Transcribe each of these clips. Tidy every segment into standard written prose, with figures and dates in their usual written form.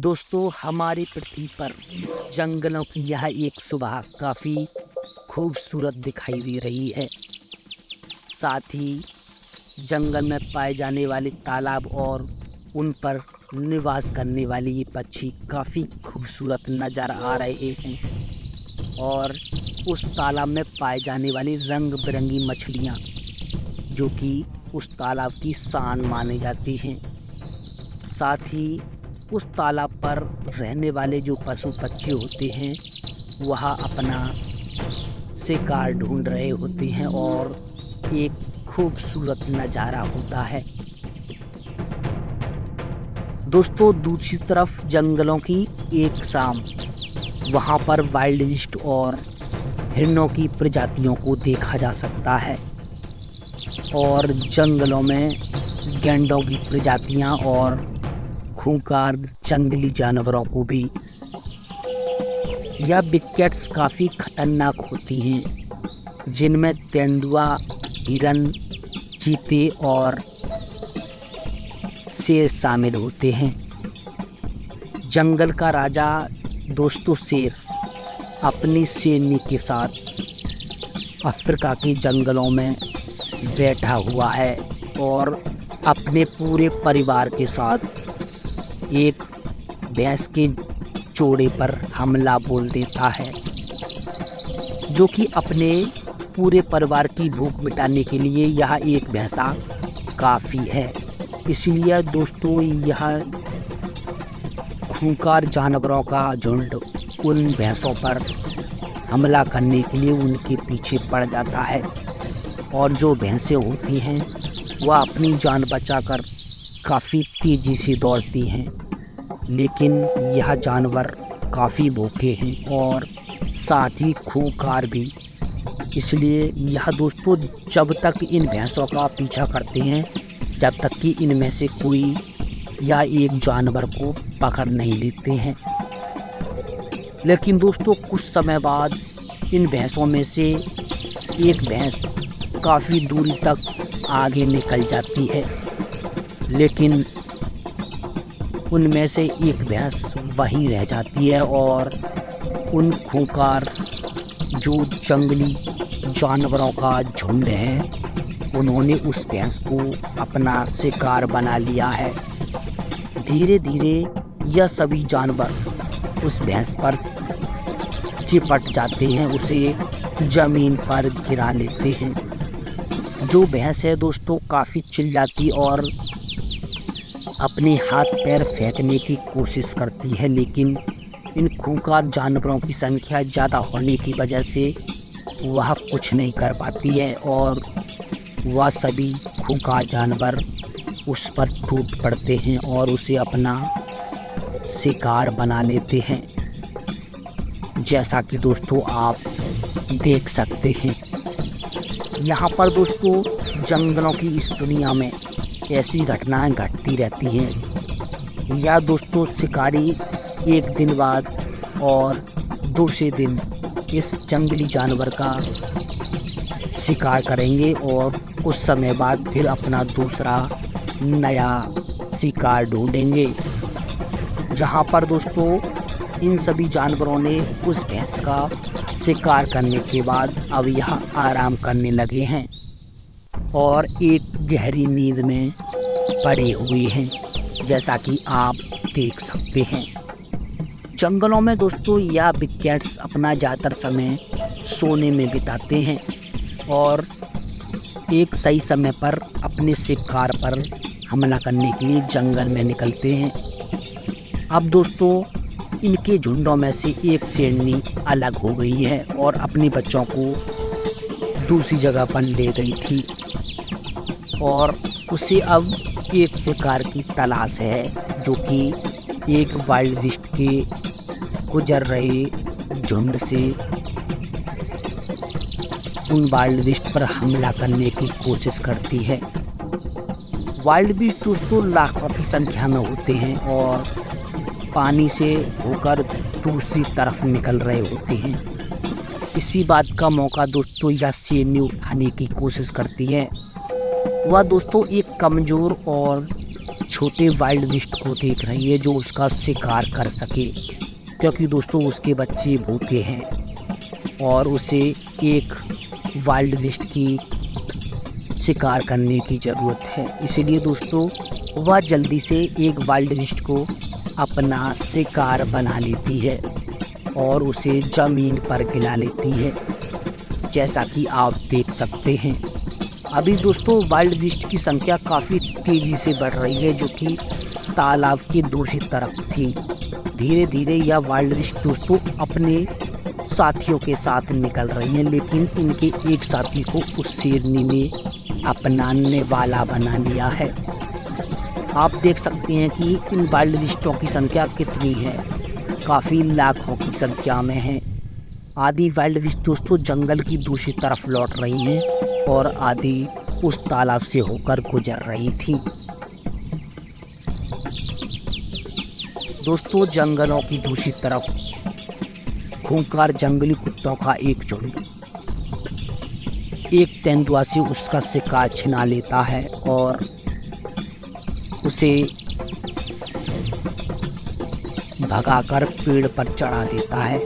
दोस्तों, हमारी पृथ्वी पर जंगलों की यह एक सुबह काफ़ी खूबसूरत दिखाई दे रही है। साथ ही जंगल में पाए जाने वाले तालाब और उन पर निवास करने वाले ये पक्षी काफ़ी खूबसूरत नज़र आ रहे हैं। और उस तालाब में पाए जाने वाली रंग बिरंगी मछलियाँ जो कि उस तालाब की शान मानी जाती हैं। साथ ही उस तालाब पर रहने वाले जो पशु पक्षी होते हैं वह अपना शिकार ढूंढ रहे होते हैं और एक खूबसूरत नज़ारा होता है। दोस्तों, दूसरी तरफ जंगलों की एक शाम वहाँ पर वाइल्ड बीस्ट और हिरणों की प्रजातियों को देखा जा सकता है और जंगलों में गैंडों की प्रजातियाँ और खूंखार जंगली जानवरों को भी। यह बिग कैट्स काफ़ी खतरनाक होती हैं जिनमें तेंदुआ, हिरन, चीते और शेर शामिल होते हैं। जंगल का राजा दोस्तों शेर अपनी शेरनी के साथ अफ्रीका के जंगलों में बैठा हुआ है और अपने पूरे परिवार के साथ एक भैंस के जोड़े पर हमला बोल देता है, जो कि अपने पूरे परिवार की भूख मिटाने के लिए यह एक भैंसा काफ़ी है। इसलिए दोस्तों, यह खूंखार जानवरों का झुंड उन भैंसों पर हमला करने के लिए उनके पीछे पड़ जाता है और जो भैंसें होती हैं वह अपनी जान बचाकर काफ़ी तेज़ी से दौड़ती हैं। लेकिन यह जानवर काफ़ी भूखे हैं और साथ ही खूंखार भी। इसलिए यह दोस्तों जब तक इन भैंसों का पीछा करते हैं जब तक कि इनमें से कोई या एक जानवर को पकड़ नहीं लेते हैं। लेकिन दोस्तों कुछ समय बाद इन भैंसों में से एक भैंस काफ़ी दूरी तक आगे निकल जाती है, लेकिन उनमें से एक भैंस वहीं रह जाती है और उन खूंखार जो जंगली जानवरों का झुंड है उन्होंने उस भैंस को अपना शिकार बना लिया है। धीरे धीरे यह सभी जानवर उस भैंस पर चिपट जाते हैं, उसे ज़मीन पर गिरा लेते हैं। जो भैंस है दोस्तों काफ़ी चिल्लाती और अपने हाथ पैर फेंकने की कोशिश करती है, लेकिन इन खूंखार जानवरों की संख्या ज़्यादा होने की वजह से वह कुछ नहीं कर पाती है और वह सभी खूंखार जानवर उस पर टूट पड़ते हैं और उसे अपना शिकार बना लेते हैं, जैसा कि दोस्तों आप देख सकते हैं। यहाँ पर दोस्तों जंगलों की इस दुनिया में ऐसी घटनाएं घटती रहती हैं। या दोस्तों शिकारी एक दिन बाद और दूसरे दिन इस जंगली जानवर का शिकार करेंगे और कुछ समय बाद फिर अपना दूसरा नया शिकार ढूंढेंगे। जहाँ पर दोस्तों इन सभी जानवरों ने उस भैंस का शिकार करने के बाद अब यह आराम करने लगे हैं और एक गहरी नींद में पड़े हुए हैं, जैसा कि आप देख सकते हैं। जंगलों में दोस्तों यह बिग कैट्स अपना ज़्यादातर समय सोने में बिताते हैं और एक सही समय पर अपने शिकार पर हमला करने के लिए जंगल में निकलते हैं। अब दोस्तों इनके झुंडों में से एक शेरनी अलग हो गई है और अपने बच्चों को दूसरी जगह पर ले गई थी और उसे अब एक शिकार की तलाश है, जो कि एक वाइल्ड बीस्ट के गुजर रहे झुंड से उन वाइल्ड बीस्ट पर हमला करने की कोशिश करती है। वाइल्ड बीस्ट दोस्तों लाखों की संख्या में होते हैं और पानी से होकर दूसरी तरफ निकल रहे होते हैं। इसी बात का मौका दोस्तों यह शेरनी उठाने की कोशिश करती है। वह दोस्तों एक कमज़ोर और छोटे वाइल्ड बीस्ट को देख रही है जो उसका शिकार कर सके, क्योंकि दोस्तों उसके बच्चे भूखे हैं और उसे एक वाइल्ड बीस्ट की शिकार करने की ज़रूरत है। इसीलिए दोस्तों वह जल्दी से एक वाइल्ड बीस्ट को अपना शिकार बना लेती है और उसे ज़मीन पर गिरा लेती है, जैसा कि आप देख सकते हैं। अभी दोस्तों वाइल्ड बीस्ट की संख्या काफ़ी तेज़ी से बढ़ रही है, जो कि तालाब की दूसरी तरफ थी। धीरे धीरे यह वाइल्ड बीस्ट दोस्तों अपने साथियों के साथ निकल रही हैं, लेकिन इनके एक साथी को उस शेरनी ने अपनाने वाला बना लिया है। आप देख सकते हैं कि इन वाइल्ड बीस्टों की संख्या कितनी है, काफ़ी लाखों की संख्या में है। आधी वाइल्ड बीस्ट दोस्तों जंगल की दूसरी तरफ लौट रही हैं और आधी उस तालाब से होकर गुजर रही थी। दोस्तों जंगलों की दूसरी तरफ खूंखार जंगली कुत्तों का एक झुंड एक तेंदुआ से उसका शिकार छिना लेता है और उसे भगाकर पेड़ पर चढ़ा देता है।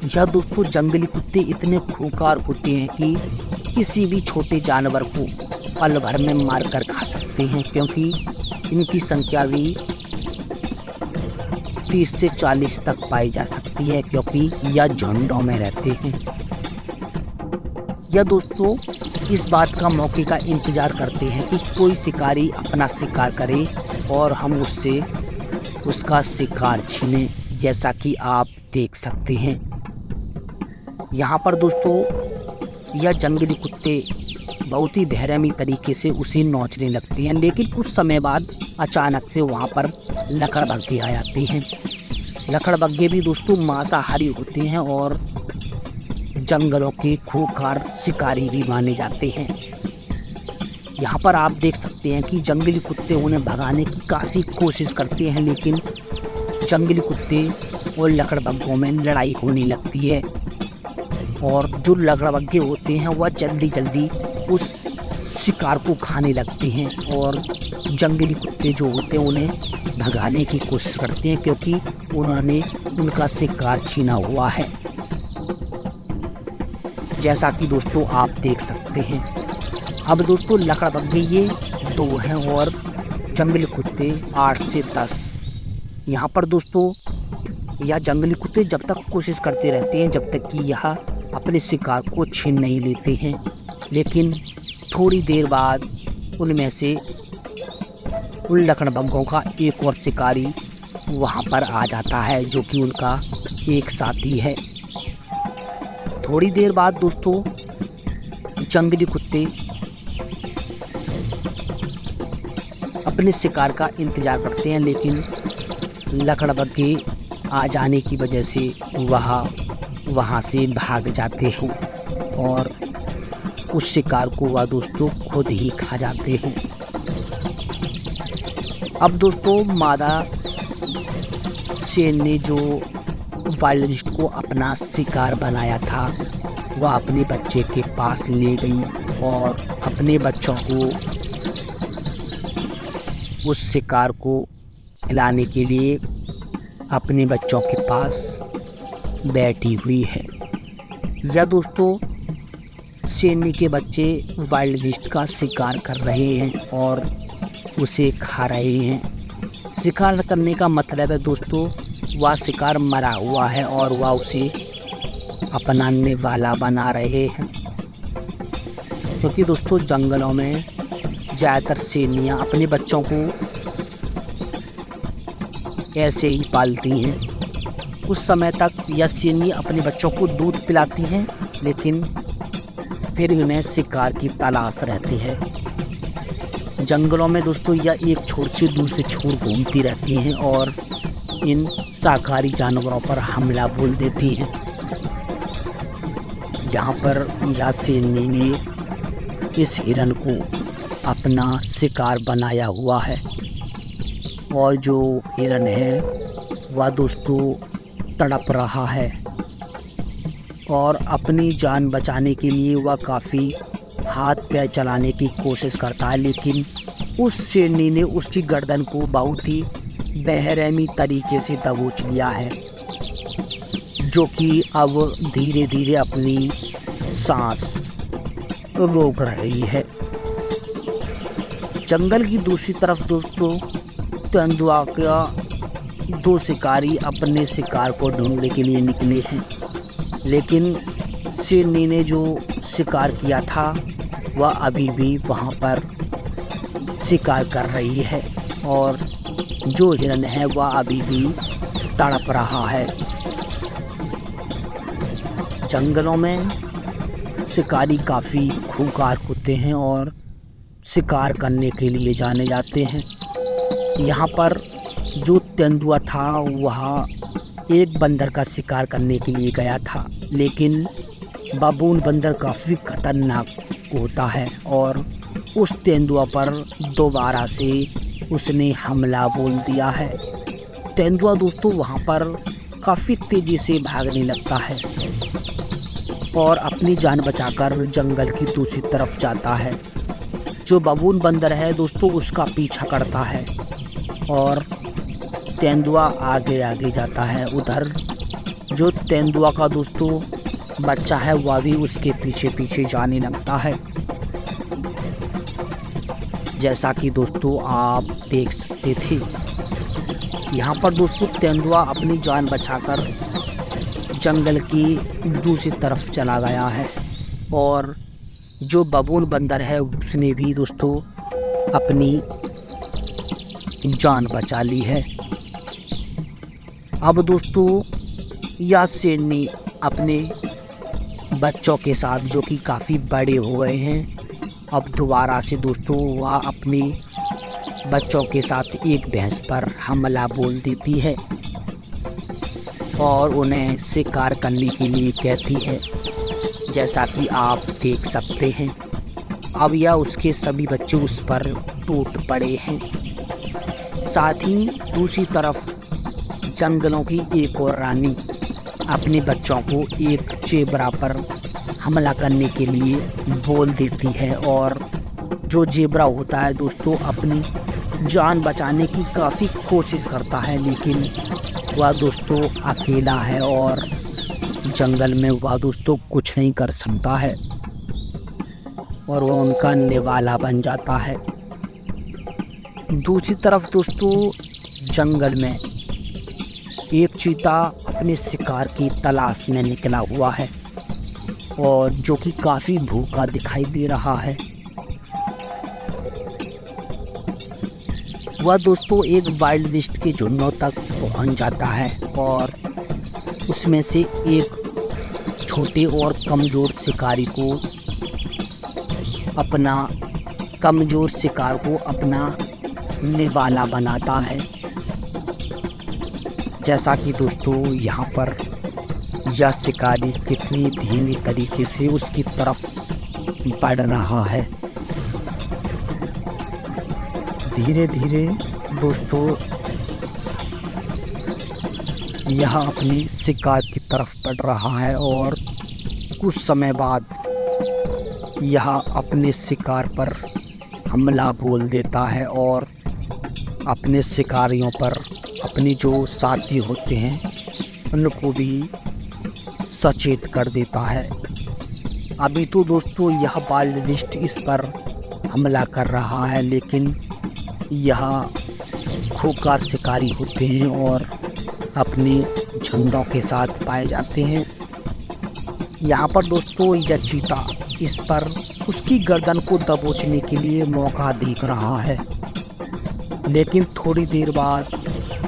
यह दोस्तों जंगली कुत्ते इतने खूंखार होते हैं कि किसी भी छोटे जानवर को पल भर में मारकर खा सकते हैं, क्योंकि इनकी संख्या भी 30 से 40 तक पाई जा सकती है, क्योंकि यह झुंडों में रहते हैं। यह दोस्तों इस बात का मौके का इंतज़ार करते हैं कि कोई शिकारी अपना शिकार करे और हम उससे उसका शिकार छीनें, जैसा कि आप देख सकते हैं। यहाँ पर दोस्तों यह जंगली कुत्ते बहुत ही बेरहमी तरीके से उसे नोचने लगते हैं, लेकिन कुछ समय बाद अचानक से वहाँ पर लकड़बग्घे आ जाते हैं। लकड़बग्घे भी दोस्तों मांसाहारी होते हैं और जंगलों के खूंखार शिकारी भी माने जाते हैं। यहाँ पर आप देख सकते हैं कि जंगली कुत्ते उन्हें भगाने की काफ़ी कोशिश करते हैं, लेकिन जंगली कुत्ते और लकड़बग्घों में लड़ाई होने लगती है और जो लकड़बग्घे होते हैं वह जल्दी जल्दी उस शिकार को खाने लगते हैं और जंगली कुत्ते जो होते हैं उन्हें भगाने की कोशिश करते हैं, क्योंकि उन्होंने उनका शिकार छीना हुआ है, जैसा कि दोस्तों आप देख सकते हैं। अब दोस्तों लकड़बग्घे ये 2 हैं और जंगली कुत्ते 8 से 10। यहाँ पर दोस्तों यह जंगली कुत्ते जब तक कोशिश करते रहते हैं जब तक कि यह अपने शिकार को छीन नहीं लेते हैं, लेकिन थोड़ी देर बाद उनमें से उन लकड़बग्घों का एक और शिकारी वहाँ पर आ जाता है, जो कि उनका एक साथी है। थोड़ी देर बाद दोस्तों जंगली कुत्ते अपने शिकार का इंतज़ार करते हैं, लेकिन लकड़बग्घे आ जाने की वजह से वहाँ से भाग जाते हैं और उस शिकार को वह दोस्तों खुद ही खा जाते हैं। अब दोस्तों मादा शेर ने जो वाइल्ड बीस्ट को अपना शिकार बनाया था वह अपने बच्चे के पास ले गई और अपने बच्चों को उस शिकार को खिलाने के लिए अपने बच्चों के पास बैठी हुई है। यह दोस्तों शेरनी के बच्चे वाइल्ड बीस्ट का शिकार कर रहे हैं और उसे खा रहे हैं। शिकार करने का मतलब है दोस्तों वह शिकार मरा हुआ है और वह उसे अपनाने वाला बना रहे हैं, क्योंकि दोस्तों जंगलों में ज़्यादातर शेरनियाँ अपने बच्चों को ऐसे ही पालती हैं। कुछ समय तक यह शेरनी अपने बच्चों को दूध पिलाती हैं, लेकिन फिर उन्हें शिकार की तलाश रहती है। जंगलों में दोस्तों यह एक छोर से दूसरे छोर घूमती रहती हैं और इन शाकाहारी जानवरों पर हमला बोल देती हैं। यहाँ पर यह शेरनी ने इस हिरन को अपना शिकार बनाया हुआ है और जो हिरन है वह दोस्तों तड़प रहा है और अपनी जान बचाने के लिए वह काफ़ी हाथ पैर चलाने की कोशिश करता है, लेकिन उस शेरनी ने उसकी गर्दन को बहुत ही बेरहमी तरीके से दबोच लिया है, जो कि अब धीरे धीरे अपनी सांस रोक रही है। जंगल की दूसरी तरफ दोस्तों तेंदुआ का 2 शिकारी अपने शिकार को ढूंढने के लिए निकले हैं, लेकिन शेरनी ने जो शिकार किया था वह अभी भी वहाँ पर शिकार कर रही है और जो हिरन है वह अभी भी तड़प रहा है। जंगलों में शिकारी काफ़ी खूंखार होते हैं और शिकार करने के लिए जाने जाते हैं। यहाँ पर जो तेंदुआ था वह एक बंदर का शिकार करने के लिए गया था, लेकिन बबून बंदर काफ़ी खतरनाक होता है और उस तेंदुआ पर दोबारा से उसने हमला बोल दिया है। तेंदुआ दोस्तों वहाँ पर काफ़ी तेज़ी से भागने लगता है और अपनी जान बचाकर जंगल की दूसरी तरफ जाता है। जो बबून बंदर है दोस्तों उसका पीछा करता है और तेंदुआ आगे आगे जाता है। उधर जो तेंदुआ का दोस्तों बच्चा है वह भी उसके पीछे पीछे जाने लगता है। जैसा कि दोस्तों आप देख सकते थे, यहाँ पर दोस्तों तेंदुआ अपनी जान बचाकर जंगल की दूसरी तरफ चला गया है और जो बबून बंदर है उसने भी दोस्तों अपनी जान बचा ली है। अब दोस्तों यह शेरनी अपने बच्चों के साथ, जो कि काफ़ी बड़े हो गए हैं, अब दोबारा से दोस्तों वह अपने बच्चों के साथ एक भैंस पर हमला बोल देती है और उन्हें शिकार करने के लिए कहती है। जैसा कि आप देख सकते हैं, अब यह उसके सभी बच्चे उस पर टूट पड़े हैं। साथ ही दूसरी तरफ जंगलों की एक और रानी अपने बच्चों को एक जेब्रा पर हमला करने के लिए बोल देती है और जो जेब्रा होता है दोस्तों अपनी जान बचाने की काफ़ी कोशिश करता है, लेकिन वह दोस्तों अकेला है और जंगल में वह दोस्तों कुछ नहीं कर सकता है और वह उनका निवाला बन जाता है। दूसरी तरफ दोस्तों जंगल में एक चीता अपने शिकार की तलाश में निकला हुआ है और जो कि काफ़ी भूखा दिखाई दे रहा है। वह दोस्तों एक वाइल्ड बीस्ट के झुंडों तक पहुंच जाता है और उसमें से एक छोटे और कमज़ोर शिकारी को अपना निवाला बनाता है। जैसा कि दोस्तों यहाँ पर यह शिकारी कितनी धीमी तरीके से उसकी तरफ बढ़ रहा है। धीरे धीरे दोस्तों यह अपनी शिकार की तरफ बढ़ रहा है और कुछ समय बाद यह अपने शिकार पर हमला बोल देता है और अपने शिकारियों पर अपने जो साथी होते हैं उनको भी सचेत कर देता है। अभी तो दोस्तों यह वाइल्ड बीस्ट इस पर हमला कर रहा है, लेकिन यह खूंखार शिकारी होते हैं और अपने झुंडों के साथ पाए जाते हैं। यहाँ पर दोस्तों यह चीता इस पर उसकी गर्दन को दबोचने के लिए मौका देख रहा है, लेकिन थोड़ी देर बाद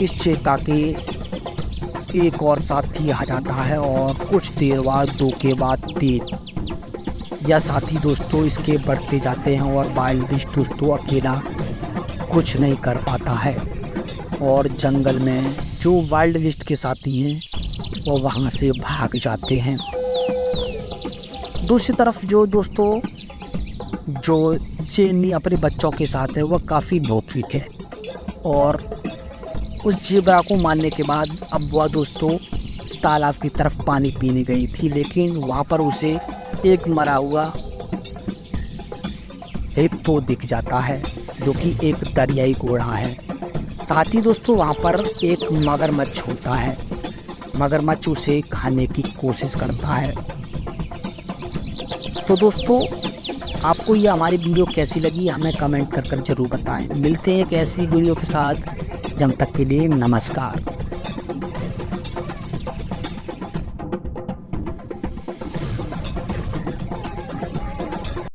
इस चीता के एक और साथी आ जाता है और कुछ देर बाद 2 के बाद 3 यह साथी दोस्तों इसके बढ़ते जाते हैं और वाइल्ड बीस्ट दोस्तों अकेला कुछ नहीं कर पाता है और जंगल में जो वाइल्ड बीस्ट के साथी हैं वो वहाँ से भाग जाते हैं। दूसरी तरफ जो दोस्तों जो शेरनी अपने बच्चों के साथ है वह काफ़ी भूखी है और उस जेब्रा को मारने के बाद अब वह दोस्तों तालाब की तरफ पानी पीने गई थी, लेकिन वहाँ पर उसे एक मरा हुआ हिप्पो दिख जाता है, जो कि एक दरियाई घोड़ा है। साथ ही दोस्तों वहाँ पर एक मगरमच्छ होता है। मगरमच्छ उसे खाने की कोशिश करता है। तो दोस्तों आपको ये हमारी वीडियो कैसी लगी हमें कमेंट कर ज़रूर बताएं। मिलते हैं एक ऐसी वीडियो के साथ, जब तक के लिए नमस्कार।